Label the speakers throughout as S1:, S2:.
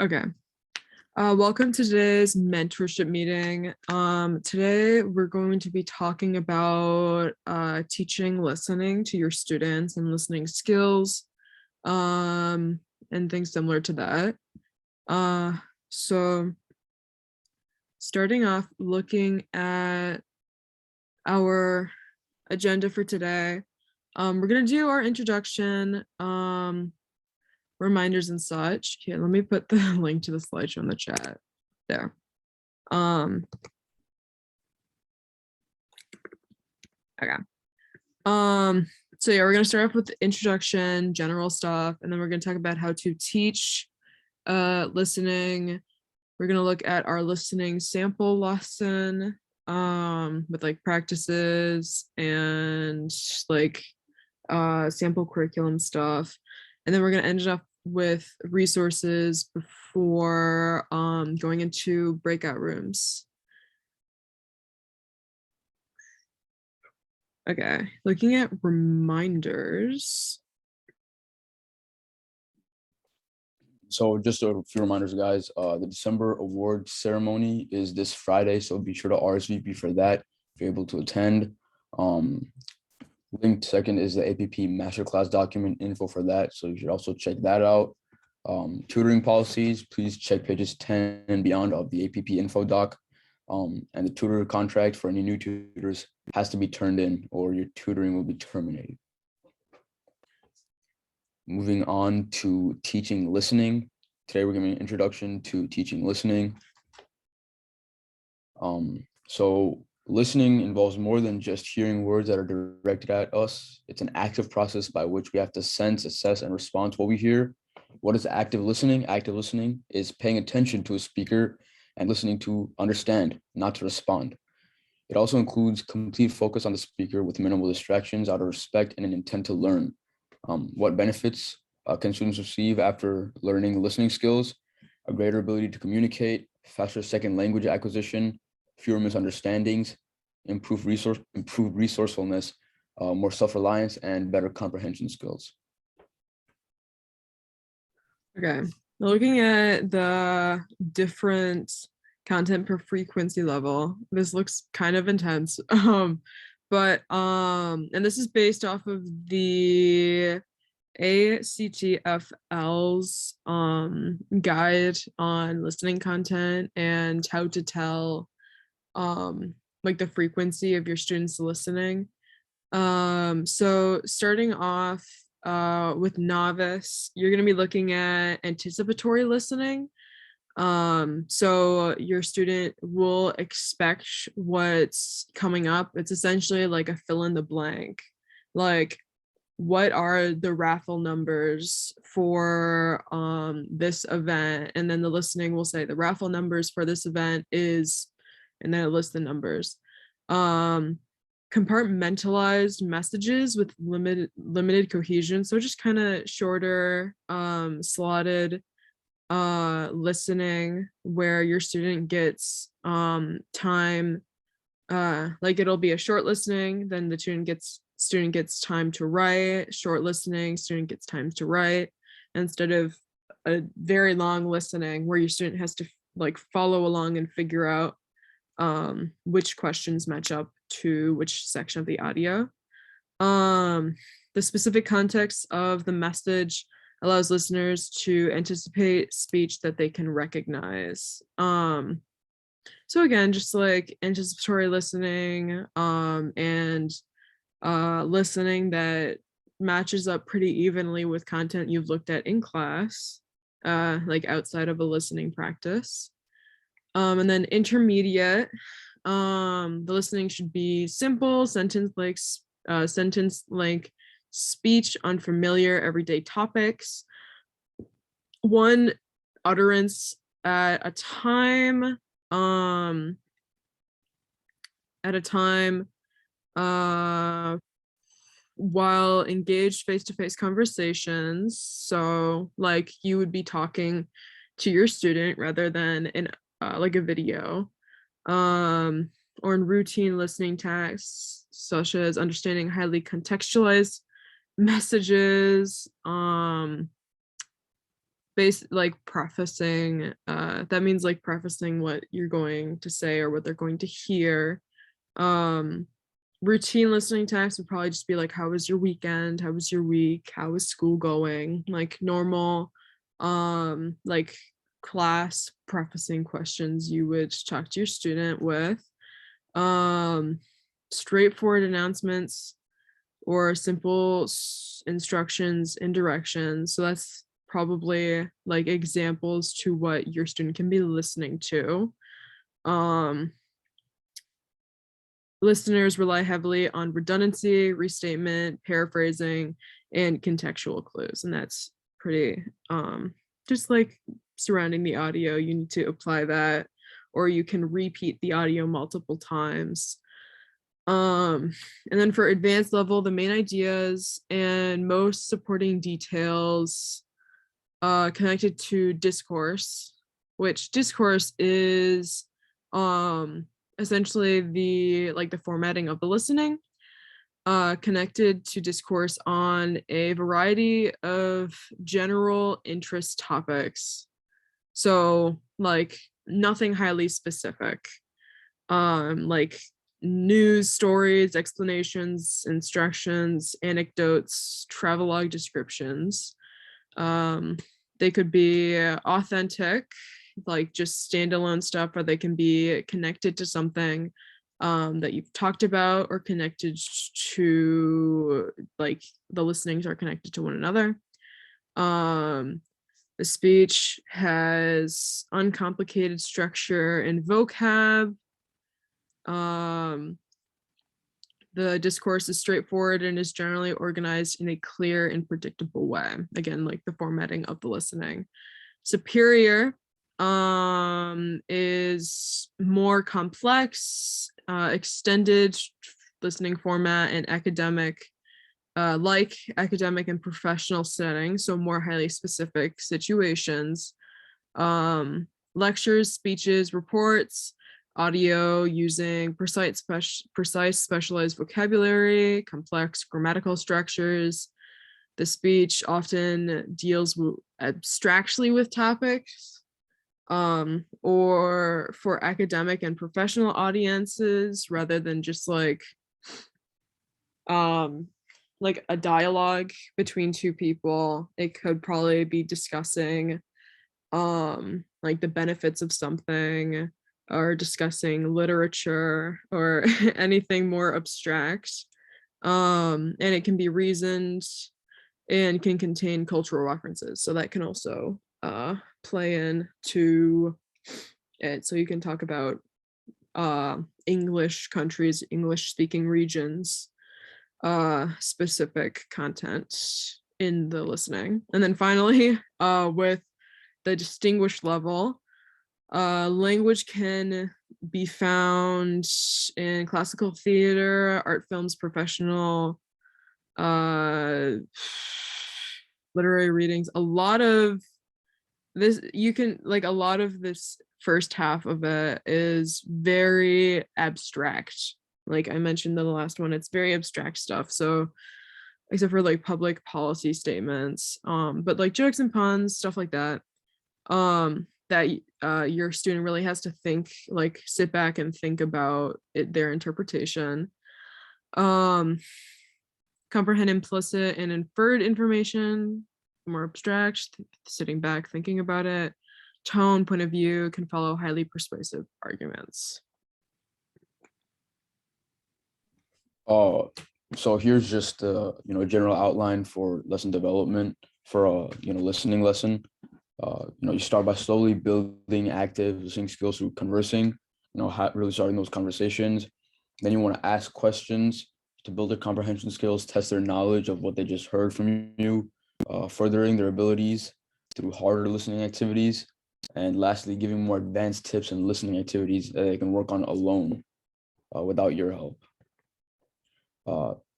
S1: Okay. Welcome to today's mentorship meeting. Today we're going to be talking about teaching listening to your students and listening skills, and things similar to that. So starting off, looking at our agenda for today, we're gonna do our introduction, reminders and such. Here, let me put the link to the slideshow in the chat there. Okay. So yeah, we're gonna start off with the introduction, general stuff, and then we're gonna talk about how to teach listening. We're gonna look at our listening sample lesson with like practices and like sample curriculum stuff. And then we're gonna end it up with resources before going into breakout rooms. Okay, looking at reminders.
S2: So just a few reminders, guys. The December award ceremony is this Friday, so be sure to RSVP for that if you're able to attend. Linked second is the APP masterclass document info for that, so you should also check that out. Tutoring policies, please check pages 10 and beyond of the APP info doc. And the tutor contract for any new tutors has to be turned in or your tutoring will be terminated. Moving on to teaching listening. Today we're giving an introduction to teaching listening. So listening involves more than just hearing words that are directed at us. It's an active process by which we have to sense, assess, and respond to what we hear. What is active listening? Active listening is paying attention to a speaker and listening to understand, not to respond. It also includes complete focus on the speaker with minimal distractions out of respect and an intent to learn. What benefits can students receive after learning listening skills? A greater ability to communicate, faster second language acquisition, fewer misunderstandings, improved resourcefulness, more self-reliance, and better comprehension skills.
S1: Okay, looking at the different content per frequency level, this looks kind of intense. And this is based off of the ACTFL's guide on listening content and how to tell like the frequency of your students listening. So starting off with novice, you're going to be looking at anticipatory listening. So your student will expect what's coming up. It's essentially like a fill in the blank. Like, what are the raffle numbers for this event? And then the listening will say the raffle numbers for this event is, and then it lists the numbers. Compartmentalized messages with limited cohesion, so just kind of shorter slotted listening where your student gets time, like it'll be a short listening, then the student gets time to write, short listening, student gets time to write, instead of a very long listening where your student has to like follow along and figure out which questions match up to which section of the audio. The specific context of the message allows listeners to anticipate speech that they can recognize. So again, just like anticipatory listening and listening that matches up pretty evenly with content you've looked at in class, like outside of a listening practice. And then intermediate, the listening should be simple, sentence like speech on familiar everyday topics, one utterance at a time, while engaged face-to-face conversations. So like you would be talking to your student rather than in like a video, or in routine listening tasks such as understanding highly contextualized messages, like prefacing, that means like prefacing what you're going to say or what they're going to hear. um Routine listening tasks would probably just be like, how was your weekend, how was your week, how was school going, like normal like class prefacing questions you would talk to your student with. um Straightforward announcements or simple instructions and directions. So that's probably like examples to what your student can be listening to. Um, Listeners rely heavily on redundancy, restatement, paraphrasing, and contextual clues. And that's pretty just like surrounding the audio. You need to apply that, or you can repeat the audio multiple times. And then for advanced level, the main ideas and most supporting details connected to discourse, which discourse is essentially the formatting of the listening, connected to discourse on a variety of general interest topics. So like nothing highly specific, like news stories, explanations, instructions, anecdotes, travelogue descriptions. Um, they could be authentic, like just standalone stuff, or they can be connected to something that you've talked about, or connected to, like, the listenings are connected to one another. The speech has uncomplicated structure and vocab. Um, the discourse is straightforward and is generally organized in a clear and predictable way. Again, like the formatting of the listening. Superior is more complex, extended listening format and academic, like academic and professional settings, so more highly specific situations. Lectures, speeches, reports, audio using precise specialized vocabulary, complex grammatical structures. The speech often deals abstractly with topics, or for academic and professional audiences, rather than just like a dialogue between two people. It could probably be discussing like the benefits of something, or discussing literature, or anything more abstract. And it can be reasoned and can contain cultural references, so that can also play into it. So you can talk about English countries, English speaking regions, specific content in the listening. And then finally, with the distinguished level, language can be found in classical theater, art films, professional literary readings. A lot of this, you can, like, a lot of this first half of it is very abstract. Like I mentioned in the last one, it's very abstract stuff. So except for like public policy statements, but like jokes and puns, stuff like that, that your student really has to think, like sit back and think about it, their interpretation. um Comprehend implicit and inferred information, more abstract, sitting back thinking about it. Tone, point of view, can follow highly persuasive arguments.
S2: Uh, so here's just a general outline for lesson development for a listening lesson. You start by slowly building active listening skills through conversing. Really starting those conversations. Then you want to ask questions to build their comprehension skills, test their knowledge of what they just heard from you, furthering their abilities through harder listening activities, and lastly, giving more advanced tips and listening activities that they can work on alone without your help.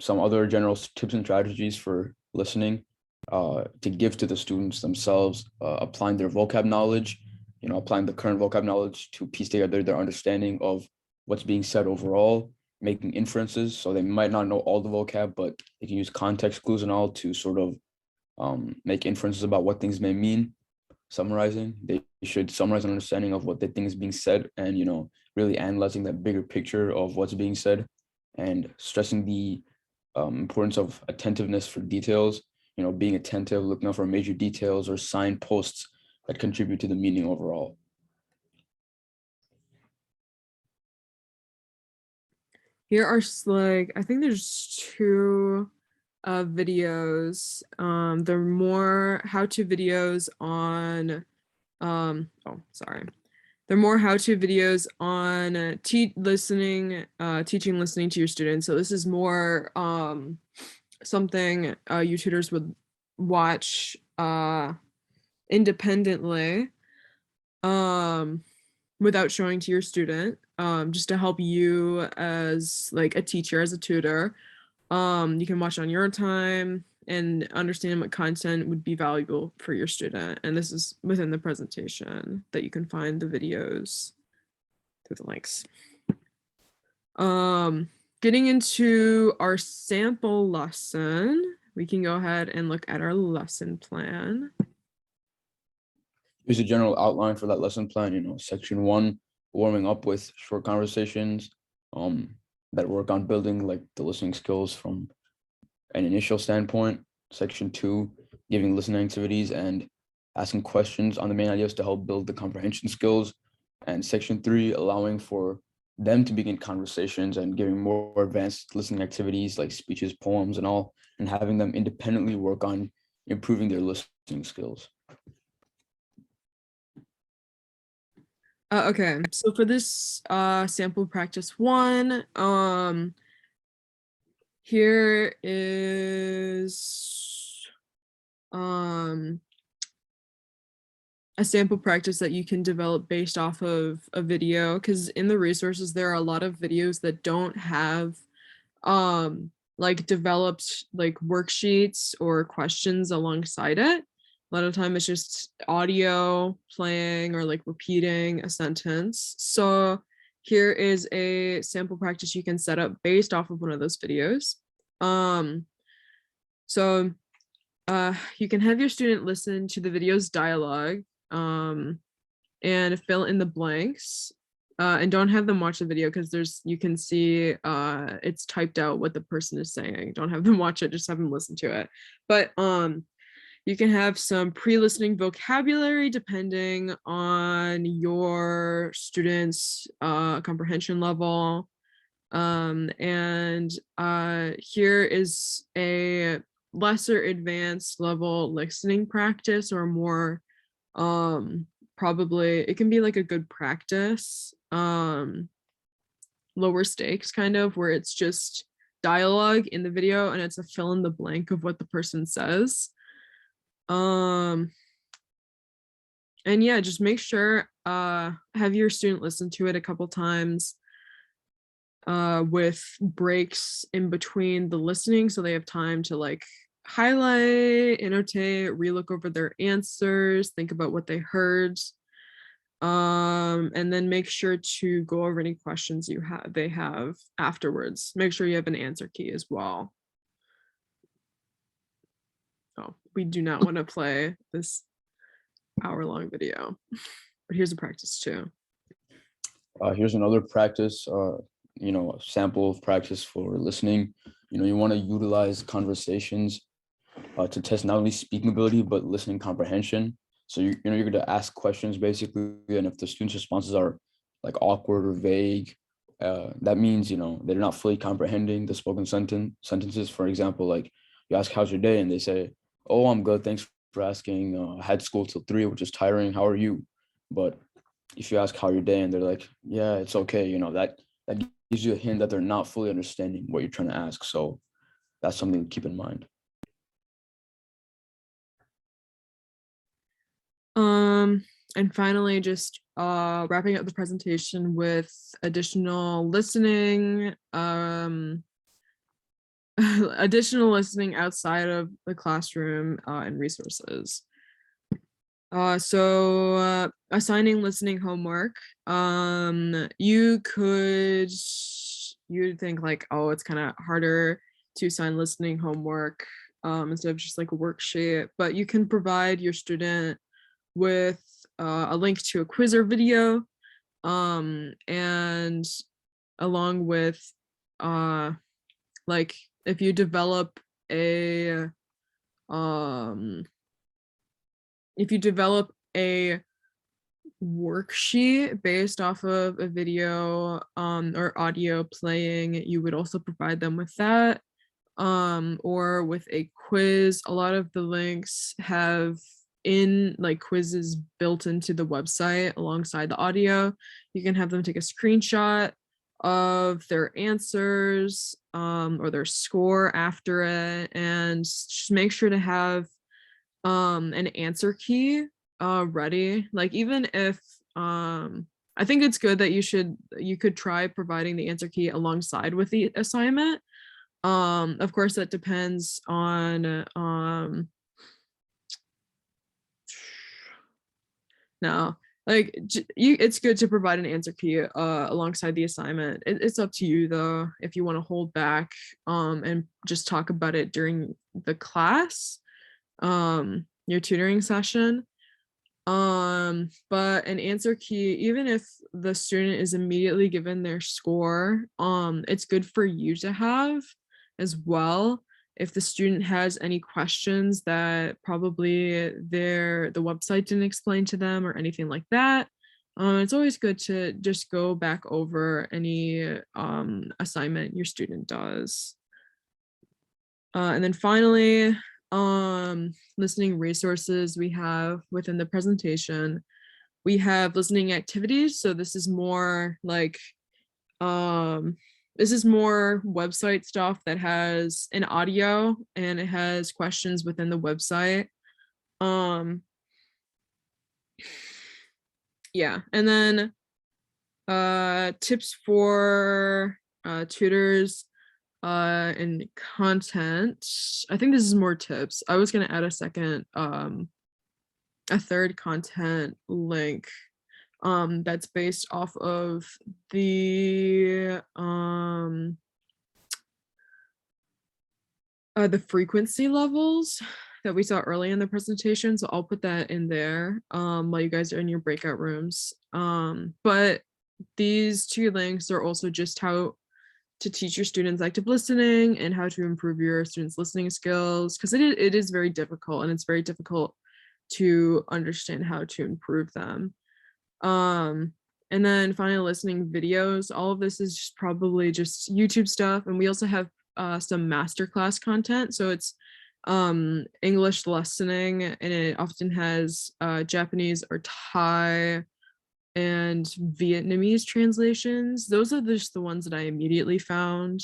S2: Some other general tips and strategies for listening to give to the students themselves, applying their vocab knowledge, applying the current vocab knowledge to piece together their understanding of what's being said overall, making inferences. So they might not know all the vocab, but they can use context clues and all to sort of make inferences about what things may mean. summarizing. They should summarize an understanding of what they think is being said, and really analyzing that bigger picture of what's being said, and stressing the importance of attentiveness for details. Being attentive, looking out for major details or signposts that contribute to the meaning overall.
S1: Here are I think there's two videos. They're more how-to videos on they're more how-to videos on teaching listening to your students. So this is more something you tutors would watch independently without showing to your student, just to help you as like a teacher, as a tutor. You can watch on your time and understand what content would be valuable for your student. And this is within the presentation that you can find the videos through the links. Getting into our sample lesson, we can go ahead and look at our lesson plan.
S2: Here's a general outline for that lesson plan. Section 1, warming up with short conversations that work on building like the listening skills from an initial standpoint. Section 2, giving listening activities and asking questions on the main ideas to help build the comprehension skills. And section 3, allowing for them to begin conversations and giving more advanced listening activities like speeches, poems, and all, and having them independently work on improving their listening skills.
S1: Okay, so for this sample practice 1, here is a sample practice that you can develop based off of a video, because in the resources there are a lot of videos that don't have like developed like worksheets or questions alongside it. A lot of time it's just audio playing or like repeating a sentence. So here is a sample practice you can set up based off of one of those videos. So you can have your student listen to the video's dialogue and fill in the blanks. And don't have them watch the video because you can see it's typed out what the person is saying. Don't have them watch it, just have them listen to it. But you can have some pre-listening vocabulary depending on your students' comprehension level. And here is a lesser advanced level listening practice, or more probably it can be like a good practice, lower stakes kind of, where it's just dialogue in the video and it's a fill in the blank of what the person says. And yeah, just make sure have your student listen to it a couple times with breaks in between the listening, so they have time to like highlight, annotate, relook over their answers, think about what they heard, and then make sure to go over any questions they have afterwards. Make sure you have an answer key as well. Oh, we do not want to play this hour-long video, but here's a practice too.
S2: Here's another practice, a sample of practice for listening. You want to utilize conversations to test not only speaking ability, but listening comprehension. So you're going to ask questions basically, and if the students' responses are like awkward or vague, that means, they're not fully comprehending the spoken sentences. For example, like you ask, how's your day? And they say, oh, I'm good. Thanks for asking. I had school till 3, which is tiring. How are you? But if you ask how your day and they're like, yeah, it's okay, that gives you a hint that they're not fully understanding what you're trying to ask. So that's something to keep in mind.
S1: And finally, just wrapping up the presentation with additional listening, additional listening outside of the classroom and resources. So assigning listening homework. You'd think like, oh, it's kind of harder to assign listening homework instead of just like a worksheet, but you can provide your student with a link to a quiz or video, and along with like if you develop a worksheet based off of a video or audio playing, you would also provide them with that, or with a quiz. A lot of the links have in like quizzes built into the website alongside the audio. You can have them take a screenshot of their answers or their score after it, and just make sure to have an answer key ready. Like even if I think it's good that you could try providing the answer key alongside with the assignment. Of course that depends on no, like it's good to provide an answer key alongside the assignment. It's up to you though if you want to hold back and just talk about it during the class, your tutoring session. But an answer key, even if the student is immediately given their score, it's good for you to have as well. If the student has any questions that probably the website didn't explain to them or anything like that, it's always good to just go back over any assignment your student does. And then finally, listening resources we have within the presentation. We have listening activities. So this is more like, this is more website stuff that has an audio and it has questions within the website. Yeah, and then tips for tutors and content. I think this is more tips. I was gonna add a third content link that's based off of the frequency levels that we saw early in the presentation. So I'll put that in there while you guys are in your breakout rooms. But these two links are also just how to teach your students active listening and how to improve your students' listening skills, because it is very difficult, and it's very difficult to understand how to improve them. And then finally, listening videos. All of this is just probably just YouTube stuff, and we also have some masterclass content. So it's English listening, and it often has Japanese or Thai and Vietnamese translations. Those are just the ones that I immediately found.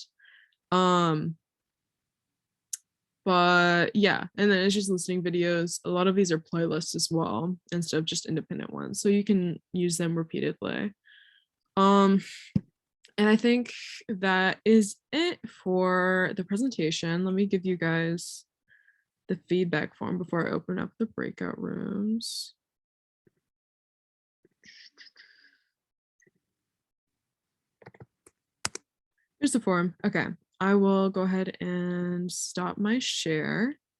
S1: But yeah, and then it's just listening videos. A lot of these are playlists as well, instead of just independent ones. So you can use them repeatedly. And I think that is it for the presentation. Let me give you guys the feedback form before I open up the breakout rooms. Here's the form. Okay, I will go ahead and stop my share.